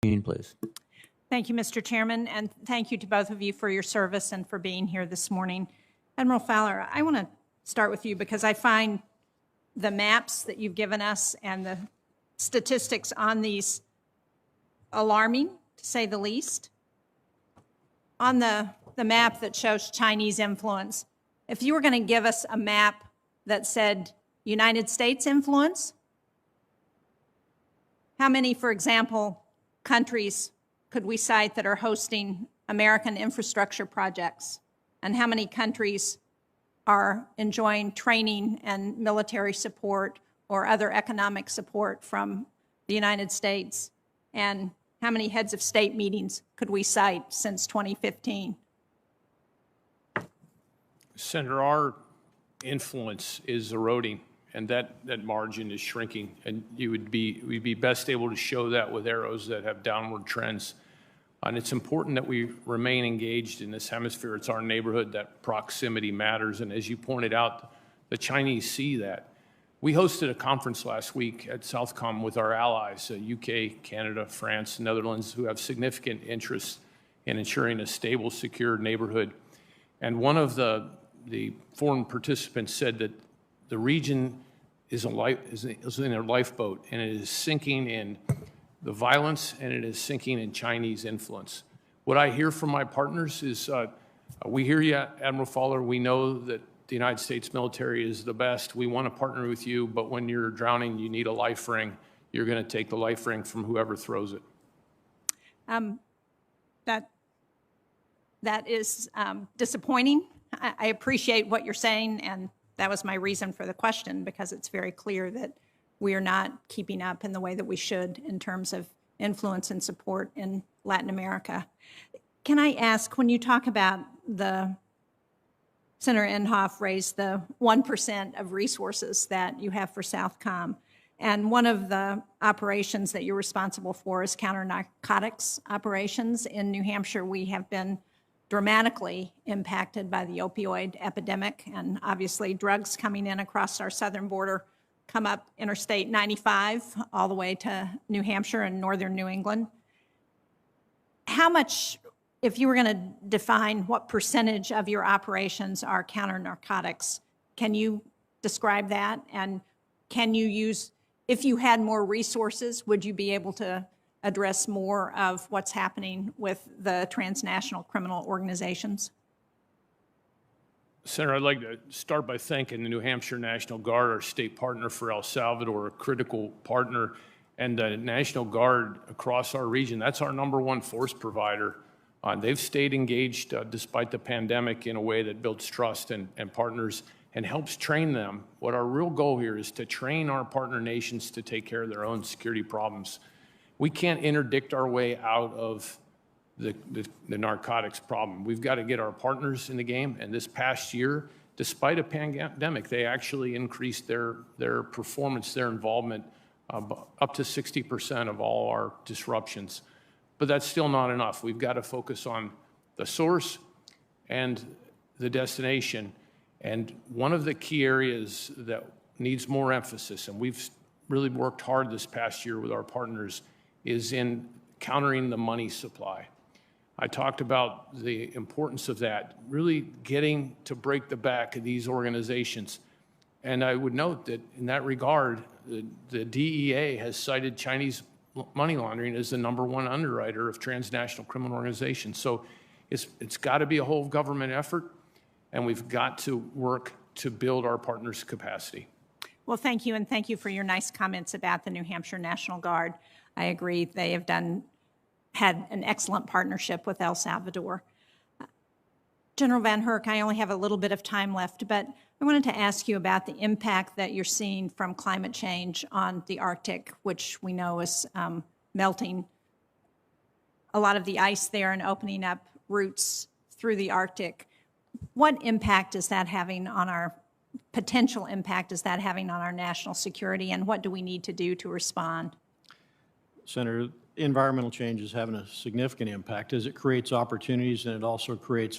Shaheen, please. Thank you, Mr. Chairman, and thank you to both of you for your service and for being here this morning. Admiral Fowler, I want to start with you because I find the maps that you've given us and the statistics on these alarming, to say the least. On the map that shows Chinese influence, if you were going to give us a map that said United States influence, how many, for example, countries could we cite that are hosting American infrastructure projects? And how many countries are enjoying training and military support or other economic support from the United States? And how many heads of state meetings could we cite since 2015? Senator, our influence is eroding, and that margin is shrinking. And we'd be best able to show that with arrows that have downward trends. And it's important that we remain engaged in this hemisphere. It's our neighborhood. That proximity matters. And as you pointed out, the Chinese see that. We hosted a conference last week at Southcom with our allies, UK, Canada, France, Netherlands, who have significant interest in ensuring a stable, secure neighborhood. And one of the foreign participants said that the region is in a lifeboat, and it is sinking in the violence, and it is sinking in Chinese influence. What I hear from my partners is, we hear you, Admiral Fowler. We know that the United States military is the best. We want to partner with you, but when you're drowning, you need a life ring. You're going to take the life ring from whoever throws it. That is disappointing. I appreciate what you're saying, and that was my reason for the question, because it's very clear that we are not keeping up in the way that we should in terms of influence and support in Latin America. Can I ask, when you talk about Senator Inhofe raised the 1% of resources that you have for Southcom, and one of the operations that you're responsible for is counter-narcotics operations. In New Hampshire, we have been dramatically impacted by the opioid epidemic, and obviously drugs coming in across our southern border come up Interstate 95 all the way to New Hampshire and northern New England. How much, if you were going to define what percentage of your operations are counter-narcotics, can you describe that? And can you use, if you had more resources, would you be able to address more of what's happening with the transnational criminal organizations? Senator, I'd like to start by thanking the New Hampshire National Guard, our state partner for El Salvador, a critical partner, and the National Guard across our region. That's our #1 force provider. They've stayed engaged despite the pandemic in a way that builds trust and partners and helps train them. What our real goal here is to train our partner nations to take care of their own security problems. We can't interdict our way out of the narcotics problem. We've got to get our partners in the game. And this past year, despite a pandemic, they actually increased their performance, their involvement, up to 60% of all our disruptions. But that's still not enough. We've got to focus on the source and the destination. And one of the key areas that needs more emphasis, and we've really worked hard this past year with our partners, is in countering the money supply. I talked about the importance of that, really getting to break the back of these organizations. And I would note that in that regard, the DEA has cited Chinese money laundering as the #1 underwriter of transnational criminal organizations. So it's got to be a whole government effort, and we've got to work to build our partners' capacity. Well, thank you, and thank you for your nice comments about the New Hampshire National Guard. I agree, they have had an excellent partnership with El Salvador. General Van Herk, I only have a little bit of time left, but I wanted to ask you about the impact that you're seeing from climate change on the Arctic, which we know is melting a lot of the ice there and opening up routes through the Arctic. What impact is that having on our potential impact is that having on our national security, and what do we need to do to respond? Senator, environmental change is having a significant impact as it creates opportunities and it also creates